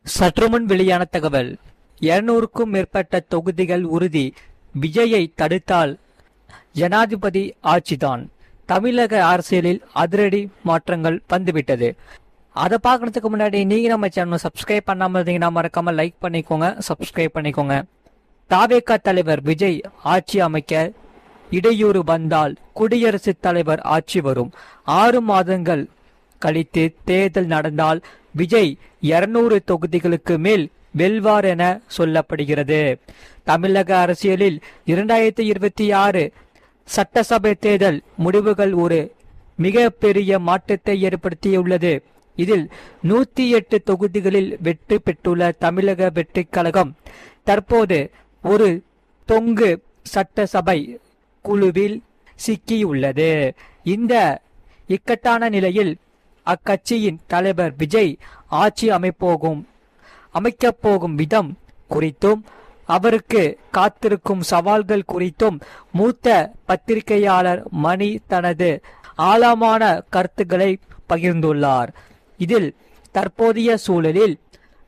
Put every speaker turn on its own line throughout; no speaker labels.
சற்றுமுன் வெளியான தகவல். 200க்கும் மேற்பட்ட தொகுதிகள் உறுதி. விஜயை தடுத்தால் ஜனாதிபதி ஆட்சிதான். தமிழக அரசியலில் அதிரடி மாற்றங்கள் வந்துவிட்டது. அதை பார்க்கறதுக்கு முன்னாடி நீங்க நம்ம சேனல் சப்ஸ்கிரைப் பண்ணாம இருந்தீங்கன்னா மறக்காம லைக் பண்ணிக்கோங்க, சப்ஸ்கிரைப் பண்ணிக்கோங்க. தாவேகா தலைவர் விஜய் ஆட்சி அமைக்க இடையூறு வந்தால் குடியரசுத் தலைவர் ஆட்சி வரும். 6 மாதங்கள் கழித்து தேர்தல் நடந்தால் விஜய் 200 தொகுதிகளுக்கு மேல் வெல்வார் என சொல்லப்படுகிறது. தமிழக அரசியலில் 2026 சட்டசபை தேர்தல் முடிவுகள் ஒரு மிக பெரிய மாற்றத்தை ஏற்படுத்தியுள்ளது. இதில் 108 தொகுதிகளில் வெற்றி பெற்றுள்ள தமிழக வெற்றி கழகம் தற்போது ஒரு தொங்கு சட்டசபை குழுவில் சிக்கியுள்ளது. இந்த இக்கட்டான நிலையில் அக்கட்சியின் தலைவர் விஜய் ஆட்சி அமைக்கப் போகும் விதம் குறித்தும் அவருக்கு காத்திருக்கும் சவால்கள் குறித்தும் மூத்த பத்திரிகையாளர் மணி தனது ஆழமான கருத்துக்களை பகிர்ந்துள்ளார். இதில் தற்போதைய சூழலில்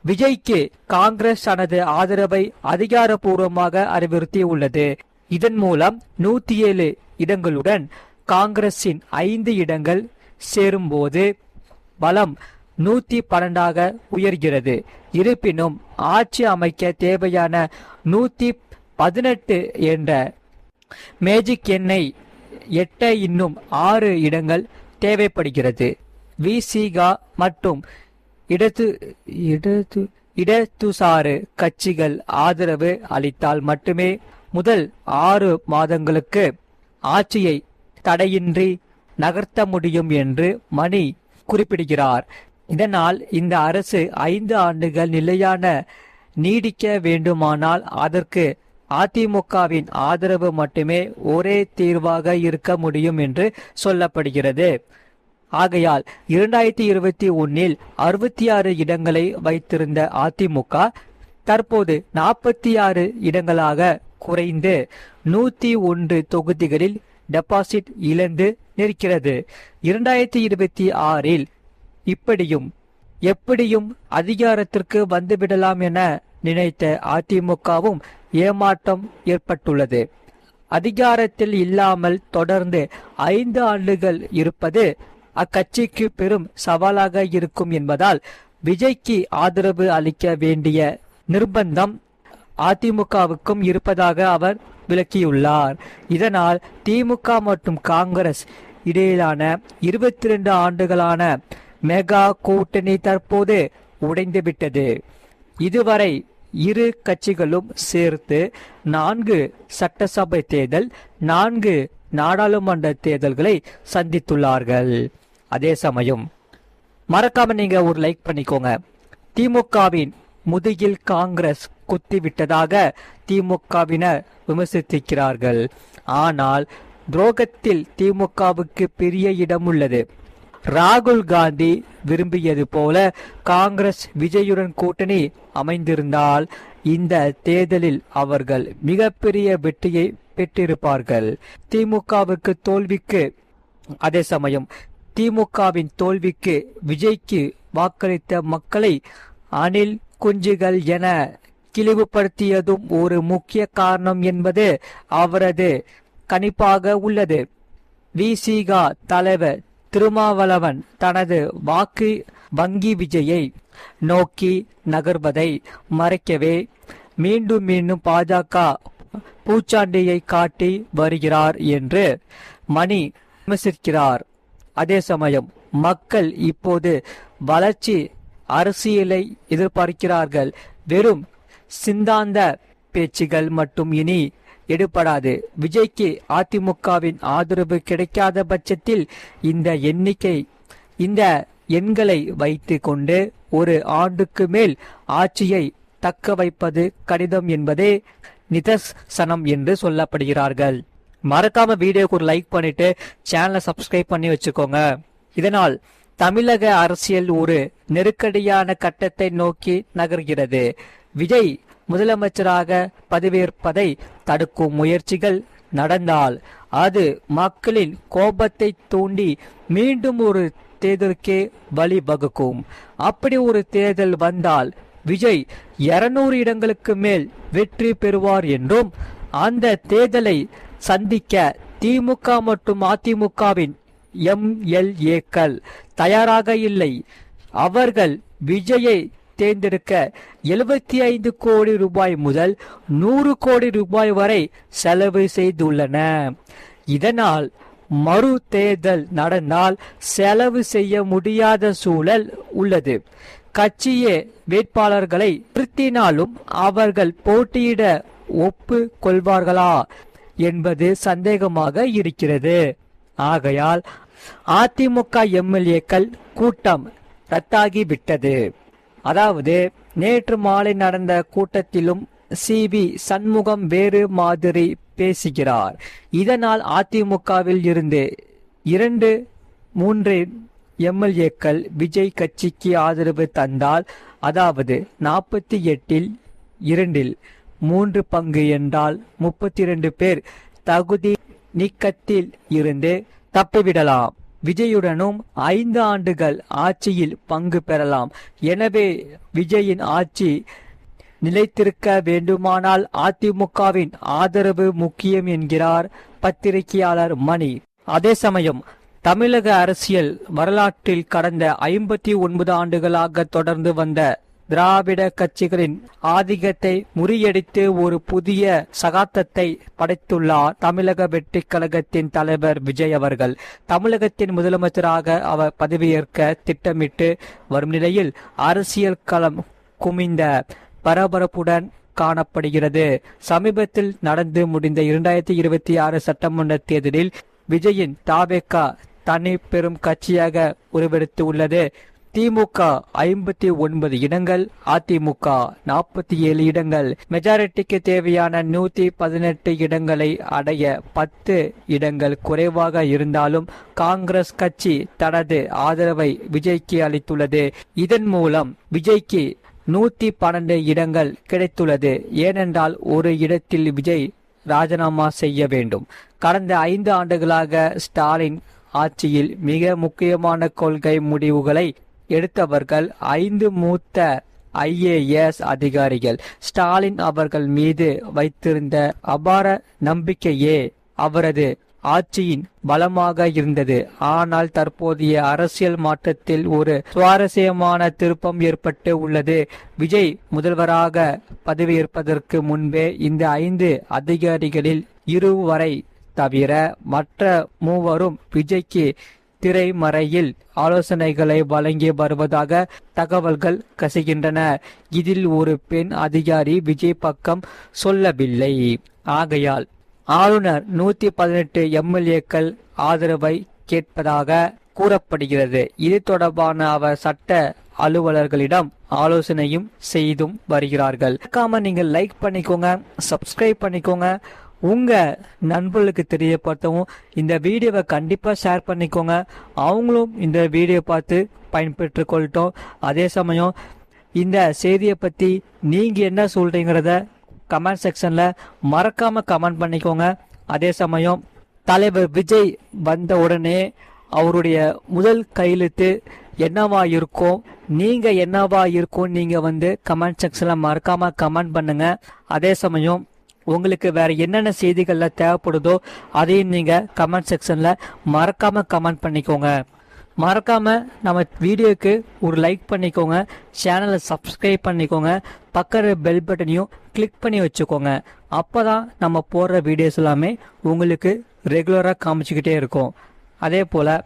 விஜய்க்கு காங்கிரஸ் தனது ஆதரவை அதிகாரப்பூர்வமாக அறிவுறுத்தியுள்ளது. இதன் மூலம் 107 இடங்களுடன் காங்கிரசின் 5 இடங்கள் சேரும்போது பலம் 112ஆக உயர்கிறது. இருப்பினும் ஆட்சி அமைக்க தேவையான 118 என்ற மேஜிக் எண்ணை எட்ட இன்னும் 6 இடங்கள் தேவைப்படுகிறது. விசிகா மற்றும் இடதுசாரி கட்சிகள் ஆதரவு அளித்தால் மட்டுமே முதல் 6 மாதங்களுக்கு ஆட்சியை தடையின்றி நகர்த்த முடியும் என்று மணி குறிப்பிடுகிறார். இதனால் இந்த அரசு 5 ஆண்டுகள் நிலையான நீடிக்க வேண்டுமானால் அதற்கு அதிமுகவின் ஆதரவு மட்டுமே ஒரே தீர்வாக இருக்க முடியும் என்று சொல்லப்படுகிறது. ஆகையால் 2021 66 இடங்களை வைத்திருந்த அதிமுக தற்போது 46 இடங்களாக குறைந்து 101 தொகுதிகளில் டெபாசிட் இழந்து நிற்கிறது. 2026 எப்படியும் அதிகாரத்திற்கு வந்துவிடலாம் என நினைத்த அதிமுகவும் ஏமாற்றம் ஏற்பட்டுள்ளது. அதிகாரத்தில் இல்லாமல் தொடர்ந்து 5 ஆண்டுகள் இருப்பது அக்கட்சிக்கு பெரும் சவாலாக இருக்கும் என்பதால் விஜய்க்கு ஆதரவு அளிக்க வேண்டிய நிர்பந்தம் அதிமுகவுக்கும் இருப்பதாக அவர் விளக்கியுள்ளார். இதனால் திமுக மற்றும் காங்கிரஸ் இடையிலான 22 ஆண்டுகளான மெகா கூட்டணி தற்போது உடைந்துவிட்டது. இதுவரை இரு கட்சிகளும் சேர்த்து 4 சட்டசபை தேர்தல், 4 நாடாளுமன்ற தேர்தல்களை சந்தித்துள்ளார்கள். அதே சமயம் மறக்காம நீங்க ஒரு லைக் பண்ணிக்கோங்க. திமுகவின் முதுகில் காங்கிரஸ் குத்திவிட்டதாக திமுகவினர் விமர்சிக்கிறார்கள். ஆனால் துரோகத்தில் திமுகவுக்கு பெரிய இடம் உள்ளது. ராகுல் காந்தி விரும்பியது போல காங்கிரஸ் விஜயுடன் கூட்டணி அமைந்திருந்தால் இந்த தேர்தலில் அவர்கள் மிகப்பெரிய வெற்றியை பெற்றிருப்பார்கள். அதே சமயம் திமுகவின் தோல்விக்கு விஜய்க்கு வாக்களித்த மக்களை அணில் குஞ்சுகள் என கிழிவுபடுத்தியதும் ஒரு முக்கிய காரணம் என்பது அவரது கணிப்பாக உள்ளது. விசிகா தலைவர் திருமாவளவன் தனது வாக்கு வங்கி விஜயை நோக்கி நகர்வதை மறைக்கவே மீண்டும் பாஜக பூச்சாண்டியை காட்டி வருகிறார் என்று மணி விமர்சிக்கிறார். அதே சமயம் மக்கள் இப்போது வளர்ச்சி அரசியலை எதிர்பார்க்கிறார்கள். வெறும் சிந்தாந்த பேச்சுகள் மட்டும் இனி எடுபடாது. விஜய்க்கு அதிமுகவின் ஆதரவு கிடைக்காத பட்சத்தில் இந்த எண்களை வைத்து கொண்டு ஒரு ஆண்டுக்கு மேல் ஆட்சியை தக்க வைப்பது கடினம் என்பதே நிதர்சனம் என்று சொல்லப்படுகிறார்கள். மறக்காம வீடியோக்கு ஒரு லைக் பண்ணிட்டு சேனலை சப்ஸ்கிரைப் பண்ணி வச்சுக்கோங்க. இதனால் தமிழக அரசியல் ஒரு நெருக்கடியான கட்டத்தை நோக்கி நகர்கிறது. விஜய் முதலமைச்சராக பதவியேற்பதை தடுக்கும் முயற்சிகள் நடந்தால் அது மக்களின் கோபத்தை தூண்டி மீண்டும் ஒரு தேர்தலுக்கே வழிவகுக்கும். அப்படி ஒரு தேர்தல் வந்தால் விஜய் 200 இடங்களுக்கு மேல் வெற்றி பெறுவார் என்றும் அந்த தேர்தலை சந்திக்க திமுக மற்றும் அதிமுகவின் MLAக்கள் தயாராக இல்லை. அவர்கள் விஜயை தேர்ந்தெடுக்க 75 கோடி ரூபாய் முதல் 100 கோடி ரூபாய் வரை செலவு செய்துள்ளன. இதனால் மறு தேர்தல் நடந்தால் செலவு செய்ய முடியாத சூழல் உள்ளது. கட்சியே வேட்பாளர்களை நிறுத்தினாலும் அவர்கள் போட்டியிட ஒப்பு கொள்வார்களா என்பது சந்தேகமாக இருக்கிறது. ஆகையால் அதிமுக MLAக்கள் கூட்டம் ரத்தாகிவிட்டது. அதாவது நேற்று மாலை நடந்த கூட்டத்திலும் CV சண்முகம் வேறு மாதிரி பேசுகிறார். இதனால் அதிமுகவில் இருந்து 2-3 MLAக்கள் விஜய் கட்சிக்கு ஆதரவு தந்தால், அதாவது 48-இல் 2/3 பங்கு என்றால் 32 பேர் தகுதி நீக்கத்தில் இருந்து தப்பிவிடலாம். விஜயுடனும் 5 ஆண்டுகள் ஆட்சியில் பங்கு பெறலாம். எனவே விஜயின் ஆட்சி நிலைத்திருக்க வேண்டுமானால் அதிமுகவின் ஆதரவு முக்கியம் என்கிறார் பத்திரிகையாளர் மணி. அதே சமயம் தமிழக அரசியல் வரலாற்றில் கடந்த 59 ஆண்டுகளாக தொடர்ந்து வந்த திராவிட கட்சிகளின் ஆதிக்கத்தை முறியடித்து ஒரு புதிய சகாப்தத்தை படைத்துள்ளார் தமிழக வெற்றி கழகத்தின் தலைவர் விஜய் அவர்கள். தமிழகத்தின் முதலமைச்சராக அவர் பதவியேற்க திட்டமிட்டு வரும் நிலையில் அரசியல் களம் குமிந்த பரபரப்புடன் காணப்படுகிறது. சமீபத்தில் நடந்து முடிந்த 2026 சட்டமன்ற தேர்தலில் விஜயின் தாவேகா தனி பெரும் கட்சியாக உருவெடுத்து உள்ளது. திமுக 59 இடங்கள், அதிமுக 47 இடங்கள். மெஜாரிட்டிக்கு தேவையான 118 இடங்களை அடைய 10 இடங்கள் குறைவாக இருந்தாலும் காங்கிரஸ் கட்சி தனது ஆதரவை விஜய்க்கு அளித்துள்ளது. இதன் மூலம் விஜய்க்கு 112 இடங்கள் கிடைத்துள்ளது. ஏனென்றால் ஒரு இடத்தில் விஜய் ராஜினாமா செய்ய வேண்டும். கடந்த 5 ஆண்டுகளாக ஸ்டாலின் ஆட்சியில் மிக முக்கியமான கொள்கை முடிவுகளை எடுத்தவர்கள் 5 மூத்த IAS அதிகாரிகள். ஸ்டாலின் அவர்கள் மீது வைத்திருந்த அபார நம்பிக்கையே அவரது ஆட்சியின் பலமாக இருந்தது. ஆனால் தற்போதைய அரசியல் மாற்றத்தில் ஒரு சுவாரஸ்யமான திருப்பம் ஏற்பட்டு உள்ளது. விஜய் முதல்வராக பதவியேற்பதற்கு முன்பே இந்த 5 அதிகாரிகளில் 2 வரை தவிர மற்ற 3 விஜய்க்கு திரைமறையில் ஆலோசனைகளை வழங்கி வருவதாக தகவல்கள் கசிகின்றன. இதில் ஒரு பெண் அதிகாரி விஜய் பக்கம் சொல்லவில்லை. ஆகையால் ஆளுநர் 118 MLAக்கள் ஆதரவை கேட்பதாக கூறப்படுகிறது. இது தொடர்பான அவர் சட்ட அலுவலர்களிடம் ஆலோசனையும் செய்தும் வருகிறார்கள். நீங்கள் லைக் பண்ணிக்கோங்க, சப்ஸ்கிரைப் பண்ணிக்கோங்க, உங்க நண்பர்களுக்கு தெரியப்படுத்தவும். இந்த வீடியோவை கண்டிப்பா ஷேர் பண்ணிக்கோங்க, அவங்களும் இந்த வீடியோ பார்த்து பயன்பெற்று கொள்ளட்டும். அதே சமயம் இந்த செய்தியை பத்தி நீங்க என்ன சொல்றீங்கிறத கமெண்ட் செக்ஷன்ல மறக்காம கமெண்ட் பண்ணிக்கோங்க. அதே சமயம் தலைவர் விஜய் வந்த உடனே அவருடைய முதல் கையெழுத்து என்னவா இருக்கும், நீங்க என்னவா இருக்கும், நீங்க கமெண்ட் செக்ஷன்ல மறக்காம கமெண்ட் பண்ணுங்க. அதே சமயம் உங்களுக்கு வேற என்னென்ன செய்திகள்ல தேவைப்படுதோ அதையும் நீங்க கமெண்ட் செக்ஷன்ல மறக்காம கமெண்ட் பண்ணிக்கோங்க. மறக்காம நம்ம வீடியோக்கு ஒரு லைக் பண்ணிக்கோங்க, சேனலை சப்ஸ்கிரைப் பண்ணிக்கோங்க, பக்கத்து பெல் பட்டனையும் கிளிக் பண்ணி வச்சுக்கோங்க. அப்பதான் நம்ம போடுற வீடியோஸ் எல்லாமே உங்களுக்கு ரெகுலராக காமிச்சுக்கிட்டே இருக்கும். அதே போல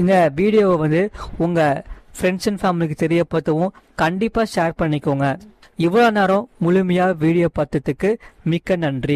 இந்த வீடியோவை உங்க ஃப்ரெண்ட்ஸ் அண்ட் ஃபேமிலிக்கு தெரியப்படுத்தவும் கண்டிப்பா ஷேர் பண்ணிக்கோங்க. இவ்வளவு நேரம் முழுமையா வீடியோ பார்த்ததுக்கு மிக்க நன்றி.